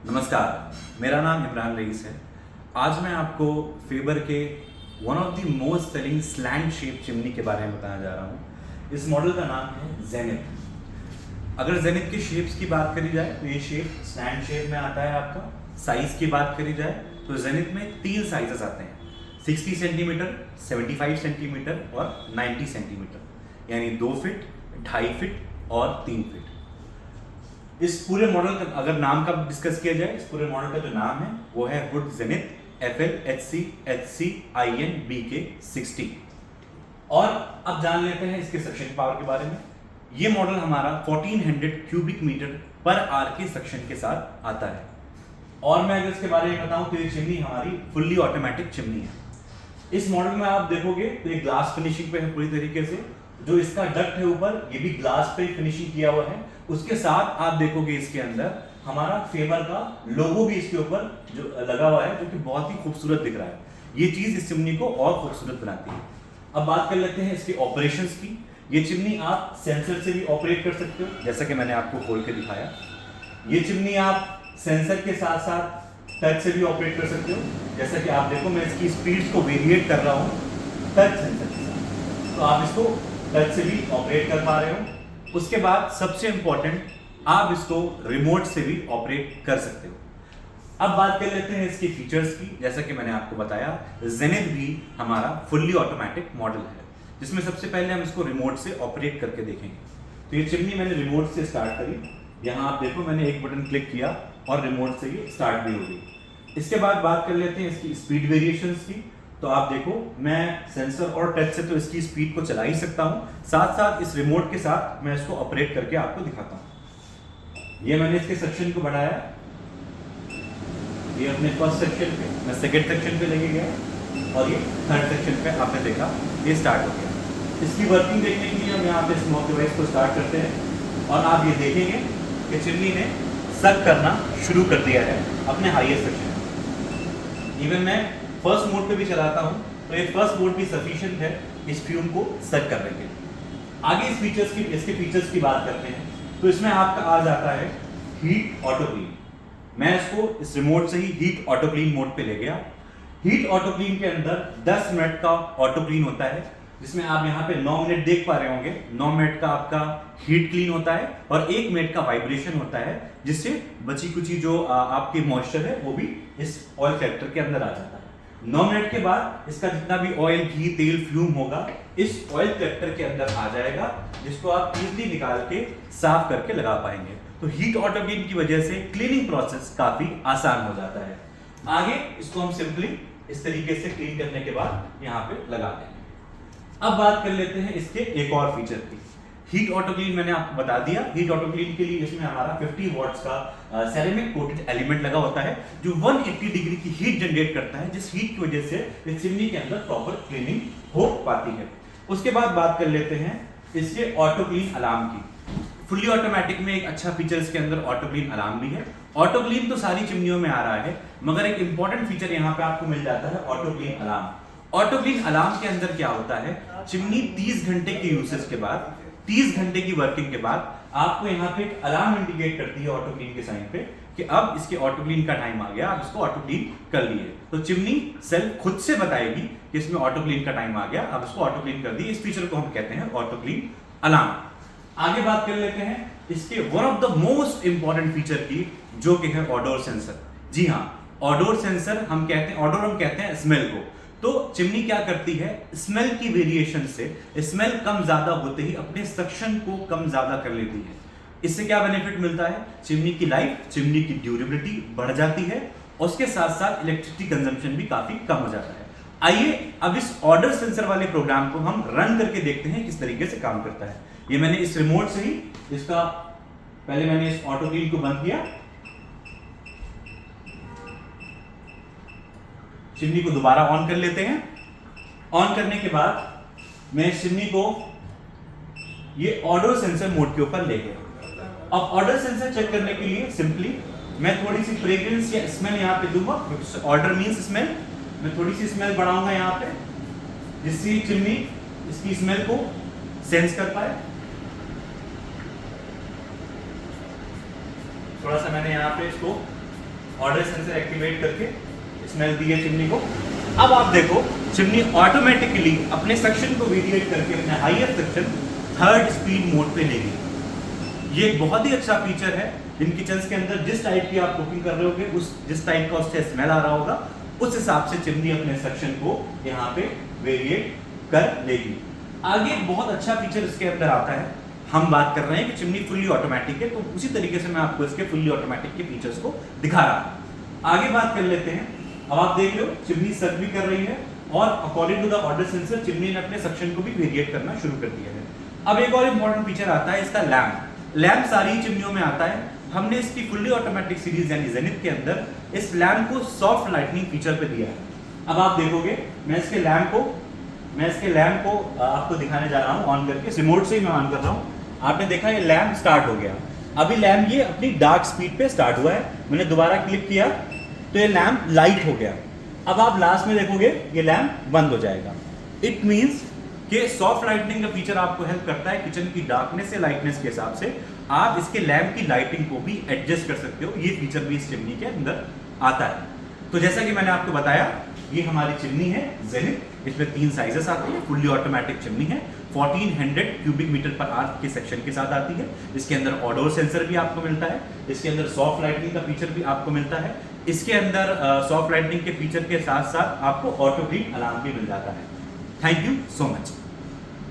नमस्कार, मेरा नाम इमरान रईस है। आज मैं आपको फेबर के one of the most selling slant shape chimney के बारे में बताने जा रहा हूँ। इस मॉडल का नाम है जेनिथ। अगर जेनिथ के शेप्स की बात करी जाए तो ये शेप स्लैंट शेप में आता है आपका। साइज की बात करी जाए तो जेनिथ में 3 साइजेस आते हैं, 60 सेंटीमीटर, 75 सेंटीमीटर और 90 सेंटीमीटर, यानी 2 फीट, 2.5 फीट और 3 फीट। इस पूरे मॉडल का अगर नाम का डिस्कस किया जाए, इस पूरे मॉडल का जो नाम है वो है हुड जेनिथ FLHC BK60। और अब जान लेते हैं इसके सक्शन पावर के बारे में। ये मॉडल हमारा 1400 क्यूबिक मीटर पर आवर के सक्शन के साथ आता है। और मैं अगर इसके बारे में बताऊं तो ये चिमनी हमारी फुल्ली ऑटोमेटिक चिमनी है। इस मॉडल में आप देखोगे तो ये ग्लास फिनिशिंग पे है पूरी तरीके से। जो इसका डक्ट है ऊपर, ये भी ग्लास पे फिनिशिंग किया हुआ है। उसके साथ आप देखोगे इसके अंदर हमारा फेबर का लोगो भी इसके ऊपर जो लगा हुआ है, जो कि बहुत ही खूबसूरत दिख रहा है। ये चीज इस चिमनी को और खूबसूरत बनाती है। अब बात कर लेते हैं इसके ऑपरेशंस की। ये चिमनी आप सेंसर से भी ऑपरेट कर सकते हो, जैसा कि मैंने आपको खोल के दिखाया। ये चिमनी आप सेंसर के साथ साथ टच से भी ऑपरेट कर सकते हो। जैसा कि आप देखो, मैं इसकी स्पीड को वेरिएट कर रहा हूँ टच सेंसर के साथ, तो आप इसको टच से भी ऑपरेट कर पा रहे हो। उसके बाद सबसे इंपॉर्टेंट, आप इसको रिमोट से भी ऑपरेट कर सकते हो। अब बात कर लेते हैं इसके फीचर्स की। जैसा कि मैंने आपको बताया, जेनिथ भी हमारा फुल्ली ऑटोमेटिक मॉडल है, जिसमें सबसे पहले हम इसको रिमोट से ऑपरेट करके देखेंगे। तो ये चिमनी मैंने रिमोट से स्टार्ट करी। यहाँ आप देखो, मैंने एक बटन क्लिक किया और रिमोट से ये स्टार्ट भी हो गई। इसके बाद बात कर लेते हैं इसकी स्पीड वेरिएशंस की। तो आप देखो, मैं सेंसर और टच से तो इसकी स्पीड को चला ही सकता हूँ, साथ साथ इस रिमोट के साथ मैं इसको ऑपरेट करके आपको दिखाता हूँ। ये मैंने इसके सेक्शन को बढ़ाया, ये अपने फर्स्ट सेक्शन पे, मैं सेकंड सेक्शन पे लेके गया और ये थर्ड सेक्शन पे आपने देखा ये स्टार्ट हो गया। इसकी वर्किंग देखने के लिए हम यहाँ पे स्मोक डिवाइस को स्टार्ट करते हैं और आप ये देखेंगे कि चिमनी ने सक करना शुरू कर दिया है अपने हाईएस्ट सेक्शन में। इवन मैं फर्स्ट मोड पे भी चलाता हूं तो ये फर्स्ट मोड भी सफिशिएंट है इस फ्यूम को सक करने के लिए। आगे इसके फीचर्स की बात करते हैं। तो इसमें आपका आ जाता है हीट ऑटो क्लीन। मैं इसको इस रिमोट से ही हीट ऑटो क्लीन मोड पे ले गया। हीट ऑटो क्लीन के अंदर 10 मिनट का ऑटो क्लीन होता है, जिसमें आप यहाँ पे 9 मिनट देख पा रहे होंगे। 9 मिनट का आपका हीट क्लीन होता है और 1 मिनट का वाइब्रेशन होता है, जिससे बची कुची जो आपकी मॉइस्चर है वो भी इस ऑयल कलेक्टर के अंदर आ जाता है। 9 मिनट के बाद इसका जितना भी ऑयल, घी, तेल, फ्यूम होगा इस ऑयल कलेक्टर के अंदर आ जाएगा, जिसको आप इजीली निकाल के साफ करके लगा पाएंगे। तो हीट ऑटो क्लीन की वजह से क्लीनिंग प्रोसेस काफी आसान हो जाता है। आगे इसको हम सिंपली इस तरीके से क्लीन करने के बाद यहाँ पे लगा देंगे। अब बात कर लेते हैं इसके एक और फीचर की। हीट ऑटो क्लीन मैंने आपको बता दिया। हीट ऑटो क्लीन के लिए इसमें हमारा 50 वॉट्स का सेरेमिक कोटेड एलिमेंट लगा होता है, जो 180 डिग्री की हीट जनरेट करता है, जिस हीट की वजह से इस चिमनी के अंदर प्रॉपर क्लीनिंग हो पाती है। उसके बाद बात कर लेते हैं इसके ऑटो क्लीन अलार्म की। फुल्ली ऑटोमेटिक में एक अच्छा फीचर इसके अंदर ऑटो क्लीन अलार्म भी है। ऑटो क्लीन तो सारी चिमनियों में आ रहा है, मगर एक इंपॉर्टेंट फीचर यहाँ पे आपको मिल जाता है auto clean alarm. Auto clean alarm के अंदर क्या होता है, चिमनी 30 घंटे के यूसेज के बाद, 30 घंटे की वर्किंग के बाद आपको यहाँ पे एक अलार्म इंडिकेट करती है ऑटो क्लीन के साइन पे कि अब इसके ऑटो क्लीन का टाइम आ गया, आप इसको ऑटो क्लीन कर लिए। तो चिमनी सेल्फ खुद से बताएगी कि इसमें ऑटो क्लीन का टाइम आ गया, अब इसको ऑटो क्लीन कर दी। इस फीचर को हम कहते हैं ऑटो क्लीन अलार्म। आगे बात कर लेते हैं इसके one of the most important feature की, जो कि है ऑडोर सेंसर। जी हाँ, ऑडोर सेंसर हम कहते हैं, ऑडोर हम कहते हैं स्मेल को। तो चिमनी क्या करती है, स्मेल की वेरिएशन से स्मेल कम ज्यादा होते ही अपने सक्शन को कम ज्यादा कर लेती है। इससे क्या बेनिफिट मिलता है, चिमनी की लाइफ, चिमनी की ड्यूरेबिलिटी बढ़ जाती है, और उसके साथ साथ इलेक्ट्रिसिटी कंजम्पशन भी काफी कम हो जाता है। आइए अब इस ऑर्डर सेंसर वाले प्रोग्राम को हम रन करके देखते हैं किस तरीके से काम करता है। ये मैंने इस रिमोट से ही इसका, पहले मैंने इस ऑटो क्लीन को बंद किया, चिमनी को दोबारा ऑन कर लेते हैं। ऑन करने के बाद मैं इस चिमनी को ये ऑडर सेंसर मोड के ऊपर ले गया। अब ऑडर सेंसर चेक करने के लिए सिंपली मैं थोड़ी सी फ्रेग्रेंस या स्मेल यहाँ पे दूंगा, क्योंकि ऑर्डर मींस स्मेल। मैं थोड़ी सी स्मेल बढ़ाऊंगा यहाँ पे, जिससे चिमनी इसकी स्मेल को सेंस कर पाए। थोड़ा सा मैंने यहाँ पे इसको ऑर्डर सेंसर एक्टिवेट करके स्मेल दी है चिमनी को। अब आप देखो चिमनी ऑटोमेटिकली अपने सक्शन को वेरिएट करके अपने highest suction 3rd speed mode पे लेगी। ये एक बहुत ही अच्छा फीचर है इन किचन्स के अंदर। जिस टाइप की आप कुकिंग कर रहे होगे, उस जिस टाइप का उससे स्मेल आ रहा होगा, उस हिसाब से चिमनी अपने सक्शन को यहाँ पे वेरिएट कर लेगी। आगे बहुत अच्छा फीचर इसके अंदर आता है। हम बात कर रहे हैं कि चिमनी फुल्ली ऑटोमेटिक है, तो उसी तरीके से मैं आपको इसके फुल्ली ऑटोमेटिक के फीचर्स को दिखा रहा हूं। आगे बात कर लेते हैं। अब आप देख लो चिमनी सर्व भी कर रही है और according to the order sensor chimney ने अपने सक्शन को भी वेरिएट करना शुरू कर दिया है। अब एक और इंपॉर्टेंट फीचर आता है इसका लैम्प। लैम्प सारी चिमनियों में आता है। हमने इसकी फुल्ली ऑटोमेटिक सीरीज यानी जेनिथ के अंदर इस लैम्प को सॉफ्ट लाइटनिंग फीचर पे दिया है। अब आप देखोगे मैं इसके लैम्प को आपको दिखाने जा रहा हूँ ऑन करके। रिमोट से ही मैं ऑन कर रहा हूँ। आपने देखा ये लैम्प स्टार्ट हो गया। अभी लैम्प ये अपनी डार्क स्पीड पे स्टार्ट हुआ है। मैंने दोबारा क्लिक किया तो ये लैम्प लाइट हो गया। अब आप लास्ट में देखोगे ये लैम्प बंद हो जाएगा। इट मीन्स कि सॉफ्ट लाइटनिंग का फीचर आपको हेल्प करता है किचन की डार्कनेस या लाइटनेस के हिसाब से आप इसके लैम्प की लाइटिंग को भी एडजस्ट कर सकते हो। ये फीचर भी इस चिमनी के अंदर आता है। तो जैसा कि मैंने आपको बताया ये हमारी चिमनी है जेनिथ। इसमें 3 साइजेस आते हैं। फुल्ली ऑटोमेटिक चिमनी है। 1400 क्यूबिक मीटर पर आवर के सेक्शन के साथ आती है। इसके अंदर ऑडोर सेंसर भी आपको मिलता है। इसके अंदर सॉफ्ट लाइटनिंग का फीचर भी आपको मिलता है। इसके अंदर सॉफ्ट लाइटनिंग के फीचर के साथ साथ आपको ऑटो हीट अलार्म भी मिल जाता है। Thank you so much.